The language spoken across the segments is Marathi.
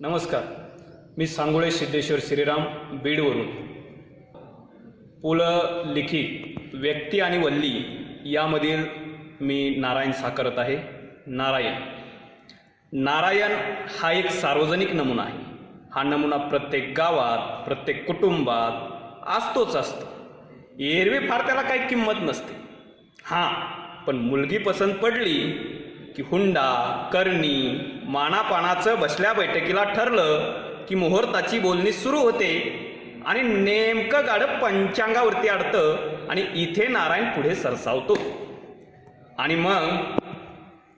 नमस्कार, मी सांगोळे सिद्धेश्वर श्रीराम बीडवरून. पु ल लिखित व्यक्ती आणि वल्ली यामधील मी नारायण साकारत आहे. नारायण हा एक सार्वजनिक नमुना आहे. हा नमुना प्रत्येक गावात, प्रत्येक कुटुंबात असतोच असतो. एरवी फार त्याला काही किंमत नसते. हां, पण मुलगी पसंत पडली की हुंडा, करणी, मानापानाचं बसल्या बैठकीला ठरलं की मुहूर्ताची बोलणी सुरू होते आणि नेमकं गाडं पंचांगावरती अडतं आणि इथे नारायण पुढे सरसावतो. आणि मग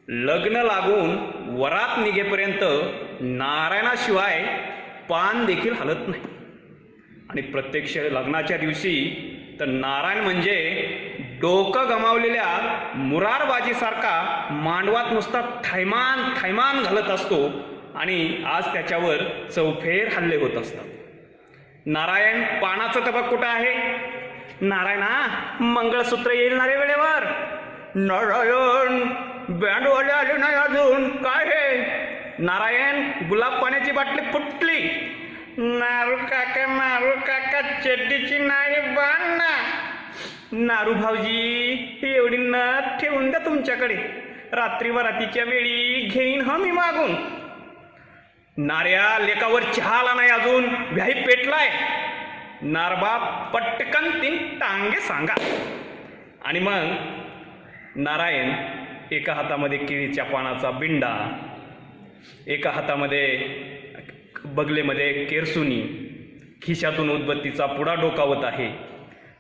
लग्न लागून वरात निघेपर्यंत नारायणाशिवाय पान देखील हलत नाही. आणि प्रत्यक्ष लग्नाच्या दिवशी तर नारायण म्हणजे डोकं गमावलेल्या मुरारबाजीसारखा मांडवात नुसता थैमान थैमान घालत असतो आणि आज त्याच्यावर चौफेर हल्ले होत असतात. नारायण पानाचं तबक कुठं आहे? नारायणा, मंगळसूत्र येईल ना रे वेळेवर? नारायण, बँडवाले आले नाही अजून, काय हे? नारायण, गुलाब पाण्याची बाटली फुटली. नारू काका चड्डीची नाही बाण ना. नारू भाऊजी, एवढी नथ ठेवून द्या तुमच्याकडे, रात्री वरातीच्या वेळी घेईन ह मी मागून. नार्या, लेकावर चहा आला नाही अजून, व्याही पेटलाय. नारबाप, पटकन 3 टांगे सांगा. आणि मग नारायण एका हातामध्ये केळीच्या पानाचा बिंडा, एका हातामध्ये बगलेमध्ये केरसुनी, खिशातून उदबत्तीचा पुडा डोकावत आहे.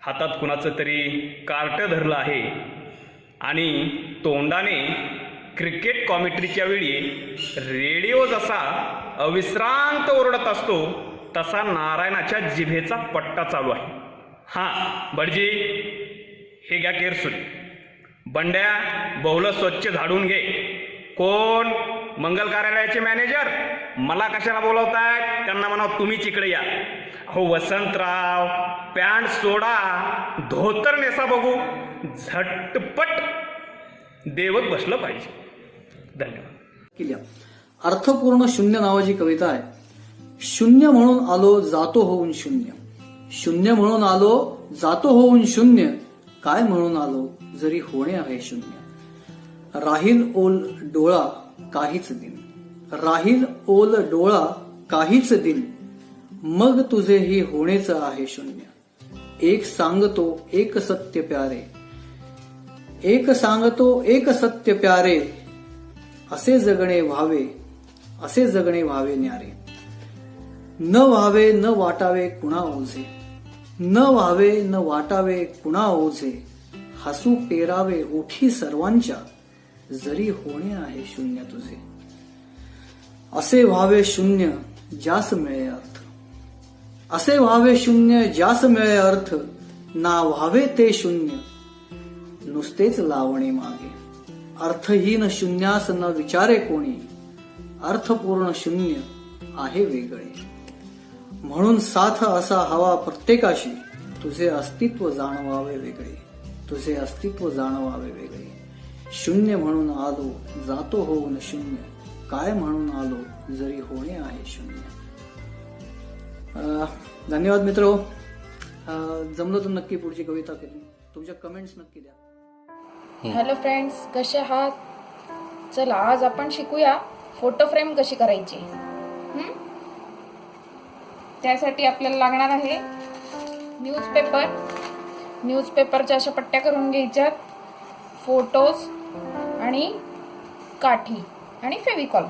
हातात कुणाचं तरी कार्ट धरलं आहे आणि तोंडाने क्रिकेट कॉमेंट्रीच्या वेळी रेडिओ जसा अविश्रांत ओरडत असतो तसा नारायणाच्या जिभेचा पट्टा चालू आहे. हां भटजी, हे घ्या केरसुनी. बंड्या, बहुलं स्वच्छ झाडून घे. कोण? मंगल कार्यालयाचे मॅनेजर. मला कशाला बोलवतायत? त्यांना म्हणा तुम्हीच इकडे या. हो वसंतराव, पॅन्ट सोडा, धोतर नेसा बघू. झटपट देवत बसलं पाहिजे. धन्यवाद. अर्थपूर्ण शून्य नावाची कविता आहे. शून्य म्हणून आलो जातो होऊन शून्य, शून्य म्हणून आलो जातो होऊन शून्य, काय म्हणून आलो जरी होणे आहे शून्य. राहील ओल डोळा काहीच दिन, राहील ओल डोळा काहीच दिन, मग तुझेही होणेच आहे शून्य. एक सांगतो एक सत्य प्यारे, एक सांगतो एक सत्य प्यारे, असे जगणे व्हावे, असे जगणे व्हावे न्यारे. न व्हावे न वाटावे कुणा ओझे, न व्हावे न वाटावे कुणा ओझे, हसू पेरावे ओठी सर्वांच्या, जरी होणे आहे शून्य तुझे. असे व्हावे शून्य ज्यास मिळे अर्थ, असे व्हावे शून्य ज्यास मिळे अर्थ, ना व्हावे ते शून्य नुसतेच लावणे मागे. अर्थहीन शून्यास न विचारे कोणी, अर्थपूर्ण शून्य आहे वेगळे. म्हणून साथ असा हवा प्रत्येकाशी, तुझे अस्तित्व जाणवावे वेगळे, तुझे अस्तित्व जाणवावे वेगळे. शून्य म्हणून आलो जातो होऊन शून्य, काय म्हणून आलो जरी होणे आहे शून्य. धन्यवाद मित्र. जमलं तर नक्की पुढची कविता केली. तुमच्या कमेंट्स नक्की द्या. हॅलो फ्रेंड्स, कसे आहात? चला आज आपण शिकूया फोटो फ्रेम कशी करायची. त्यासाठी आपल्याला लागणार आहे न्यूजपेपर. न्यूजपेपरच्या अशा पट्ट्या करून घ्यायच्यात, फोटोज आणि काठी आणि फेविकॉल,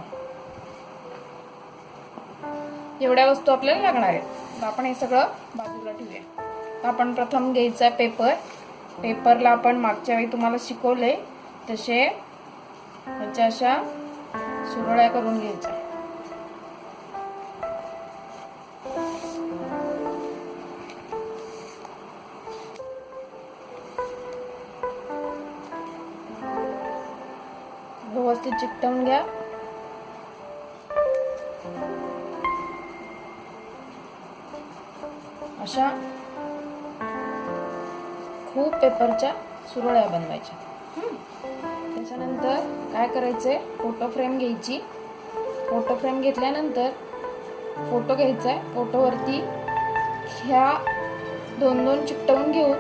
एवढ्या वस्तू आपल्याला लागणार आहेत. आपण हे सगळं बाजूला ठेवूया. आपण प्रथम घ्यायचा पेपर. पेपरला आपण मागच्या वेळी तुम्हाला शिकवले तसे ह्याच्या अशा सुरळ्या करून घ्यायच्या. व्यवस्थित चिकटवून घ्या. अशा खूप पेपरच्या सुरळ्या बनवायच्या. त्याच्यानंतर काय करायचंय, फोटो फ्रेम घ्यायची. फोटो फ्रेम घेतल्यानंतर फोटो घ्यायचा आहे. फोटोवरती ह्या दोन दोन चिकटवून घेऊन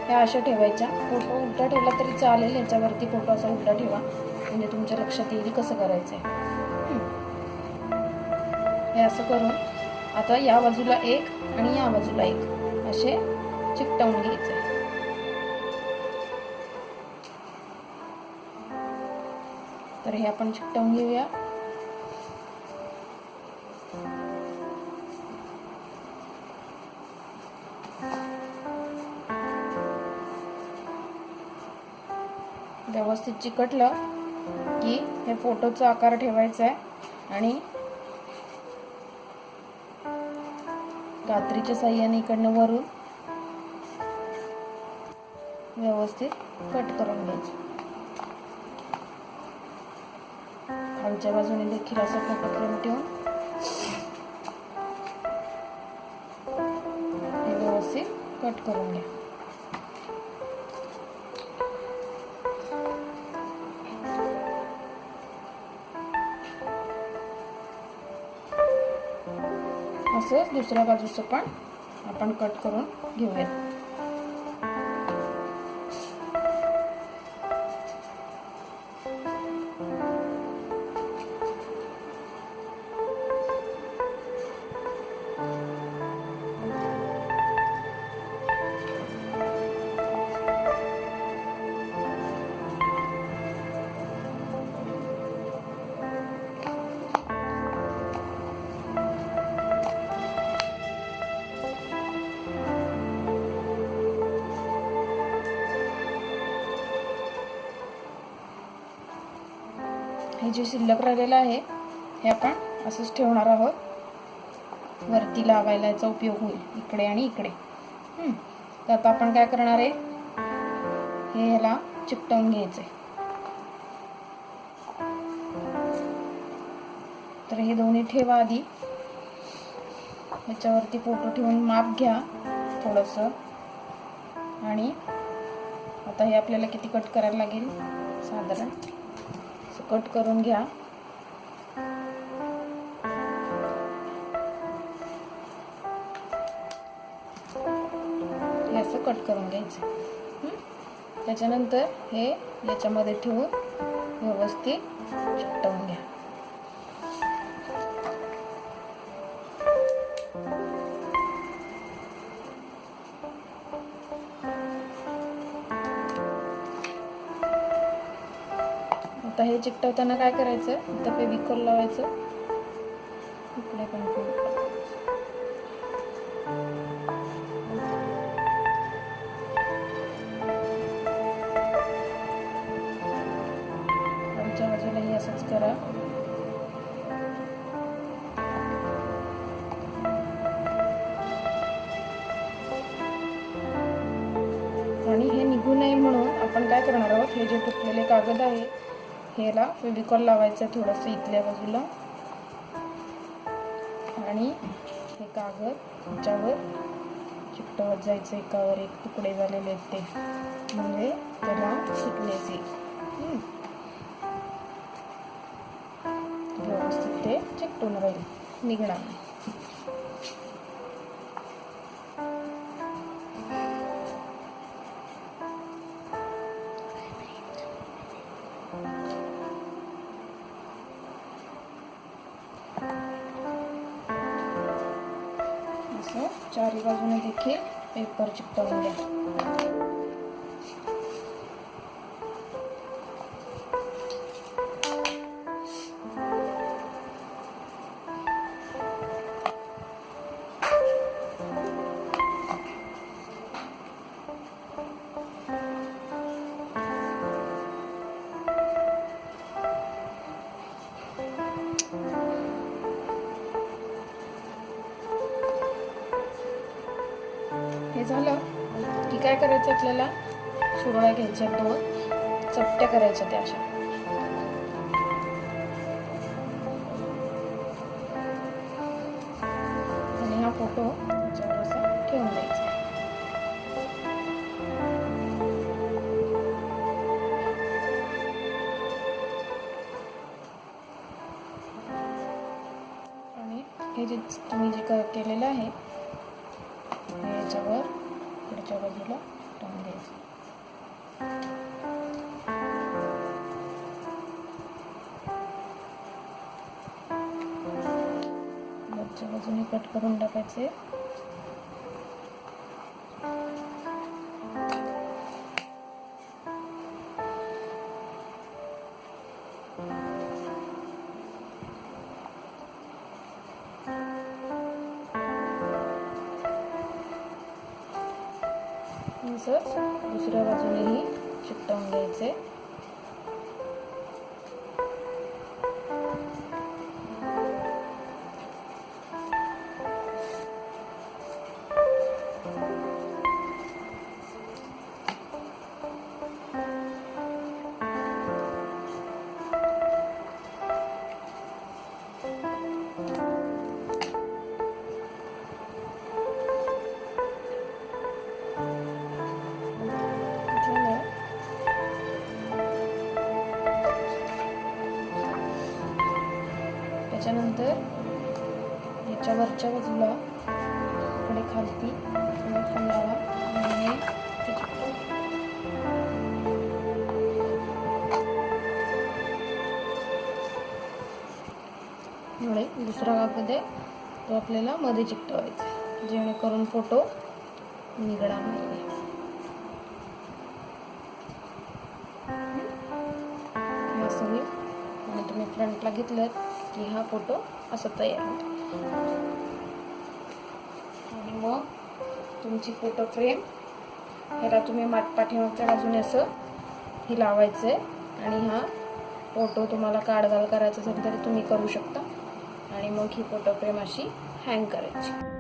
ह्या अशा ठेवायच्या. फोटो उलटा ठेवला तरी चालेल, याच्यावरती फोटो असा उलटा ठेवा म्हणजे तुमच्या लक्षात येईल कसं करायचं आहे. हे असं करून आता या बाजूला एक आणि या बाजूला एक असे चिकटवून घ्यायचे. तर हे आपण चिकटवून घेऊया. व्यवस्थित चिकटलं की हे फोटोचा आकार ठेवायचा आहे आणि कात्रीच्या साह्याने इकडनं वरून व्यवस्थित कट करून घ्यायचे. खालच्या बाजूने देखील असं फोटो फ्रेम ठेवून हे व्यवस्थित कट करून घ्या. असं दुसऱ्या बाजूचं पण आपण कट करून घेऊयात. हे जे शिल्लक राहिलेलं आहे हे आपण असंच ठेवणार आहोत. वरती लावायला याचा उपयोग होईल इकडे आणि इकडे. तर आता आपण काय करणार आहे, हे ह्याला चिकटवून घ्यायचं आहे. तर हे दोन्ही ठेवा आधी. ह्याच्यावरती फोटो ठेवून माप घ्या थोडंसं. आणि आता हे आपल्याला किती कट करायला लागेल, साधारण कट करून घ्या. हे असं कट करून घ्यायचं. त्याच्यानंतर हे याच्यामध्ये ठेवून व्यवस्थित चिकटवून घ्या. आता हे चिकटवताना काय करायचं, इथं फेविकॉल लावायचं, इकडे पण आमच्या बाजूलाही असंच करा. आणि हे निघू नये म्हणून आपण काय करणार आहोत, हे जे तुटलेले कागद आहे ह्याला फेविकॉल लावायचं थोडंसं इथल्या बाजूला आणि हे कागद ह्याच्यावर चिकटवत जायचं. एकावर एक तुकडे झालेले आहेत ते, म्हणजे त्याला शिकलेच येईल. व्यवस्थित ते चिकटून राहील, निघणार नाही. चारी बाजूने देखील पेपर चिकटवून द्या. हे झालं की काय करायचं, आपल्याला सुरळ्या घ्यायच्या, दोन चपट्या करायच्या त्या अशा. आणि हा फोटो त्याच्यावर असा ठेवून द्यायचा. आणि हे जे तुम्ही जे केलेलं आहे हे याच्यावर पुढच्या बाजूला टाकून द्यायचं. वरच्या बाजूने कट करून टाकायचे. तसंच दुसऱ्या बाजूनेही चिकटवून घ्यायचे. त्याच्यानंतर याच्या वरच्या बाजूला इकडे खालती थोडं लावा आणि एवढे दुसरा कागद आहे तो आपल्याला मध्ये चिकटवायचा जेणेकरून फोटो निघणार नाही. असं होईल आणि तुम्ही फ्रंटला घेतलं की हा फोटो असा तयार होतो. आणि मग तुमची फोटो फ्रेम ह्याला तुम्ही पाठीमागच्या बाजूने असं हे लावायचं आहे आणि हा फोटो तुम्हाला काढघाल करायचा असेल तरी तुम्ही करू शकता आणि मग ही फोटो फ्रेम अशी हँग करायची.